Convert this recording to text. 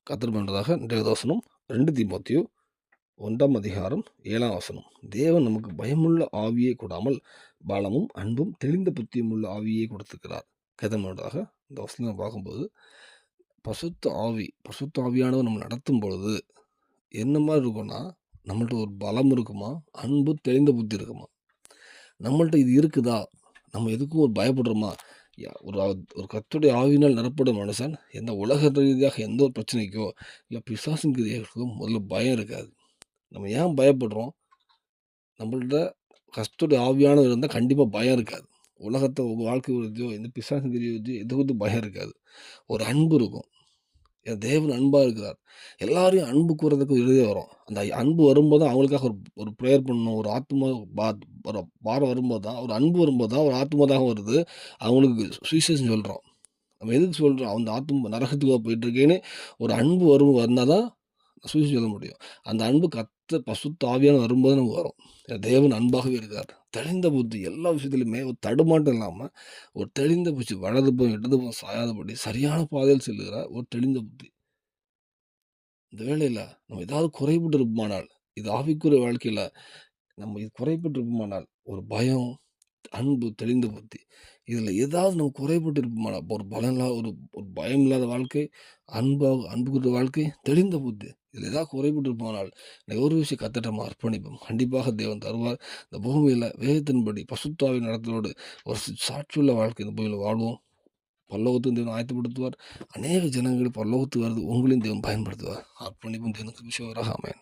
கர்த்தர் பண்றதாக இன்றைய வசனம் 2 தீமோத்தேயு 1 அதிகாரம் 7 வசனம். தேவன் நமக்கு பயமுள்ள ஆவியை கொடாமல் பலமும் அன்பும் தெளிந்த புத்தியும் உள்ள ஆவியை கொடுத்திருக்கிறார். கர்த்தர் பண்றதாக இந்த வசனம் பார்க்கும்போது பசுத்த ஆவியானவர் நம்ம நடத்தும் பொழுது என்ன மாதிரி இருக்கும்னா, நம்மள்ட்ட ஒரு பலம் இருக்குமா, அன்பு தெளிந்த புத்தி இருக்குமா? நம்மள்ட்ட இது இருக்குதா? நம்ம எதுக்கும் ஒரு பயப்படுறோமா? ஒரு கர்த்தருடைய ஆவியினால் நிரப்படும் மனுஷன் எந்த உலக ரீதியாக எந்த ஒரு பிரச்சனைக்கோ, இல்ல பிசாசின் கிரியைகளுக்கோ முதல்ல பயம் இருக்காது. நம்ம ஏன் பயப்படுறோம்? நம்மள்ட்ட கர்த்தருடைய ஆவியானவர் இருந்தா கண்டிப்பா பயம் இருக்காது. உலகத்த வாழ்க்கை பத்தியோ, இந்த பிசாசின் கிரியை பத்தியோ எது வந்து பயம் இருக்காது. ஒரு அன்பு இருக்கும். என் தேவன் அன்பா இருக்கிறார். எல்லாரையும் அன்பு கூறதுக்கு எழுதி வரும். அந்த அன்பு வரும்போது அவங்களுக்காக ஒரு ஒரு பிரேயர் பண்ணணும். ஒரு ஆத்துமா ஒரு பாரம் வரும்போது தான், ஒரு அன்பு வரும்போது தான் ஒரு ஆத்துமா தாகம் வருது. அவங்களுக்கு சுவிசேஷம் சொல்றோம். நம்ம எதுக்கு சொல்றோம்? அந்த ஆத்துமா நரகத்துக்கா போயிட்டுருக்கேன்னு ஒரு அன்பு வந்தா தான் சுவிசேஷம் சொல்ல முடியும். அந்த அன்பு பசுத்த ஆவியானவர் வரும்போது நமக்கு வரும். தேவன் அன்பாகவே இருக்கார். தெளிந்த புத்தி எல்லா விஷயத்திலுமே ஒரு தடுமாட்டம் இல்லாம, ஒரு தெளிந்த புத்தி வலதுபுறம், இடதுபுறம் சாயாதபடி சரியான பாதையில் செல்லுகிற ஒரு தெளிந்த புத்தி. இந்த வேளையில நம்ம ஏதாவது குறைபட்டு இருப்போமானால், இது ஆவிக்குரிய வாழ்க்கையில நம்ம இது குறைபட்டு இருப்போமானால், ஒரு பயம், அன்பு, தெளிந்த புத்தி. இதில ஏதாவது நம்ம குறைபட்டு இருப்போமானால், ஒரு பலம் இல்லாத ஒரு ஒரு பயம் இல்லாத வாழ்க்கை, அன்புக்குரிய வாழ்க்கை, தெளிந்த புத்தி. இதில ஏதாவது குறைபட்டு இருப்போமானால், இந்த ஒரு விஷயம் கர்த்தர்ட்ட நம்ம அர்ப்பணிப்போம். கண்டிப்பாக தேவன் தருவார். இந்த பூமியில வேதத்தின்படி பரிசுத்த ஆவியின் நடத்தலோடு ஒரு சாட்சியுள்ள வாழ்க்கை இந்த பூமியில வாழ்வோம். பரலோகத்துக்கு தேவன் ஆயத்தப்படுத்துவார். அநேக ஜனங்கள் பரலோகத்துக்கு வருது உங்களையும் தேவன் பயன்படுத்துவார். அர்ப்பணிப்பும் தேவனுக்கு விஷயம் ஆமென்.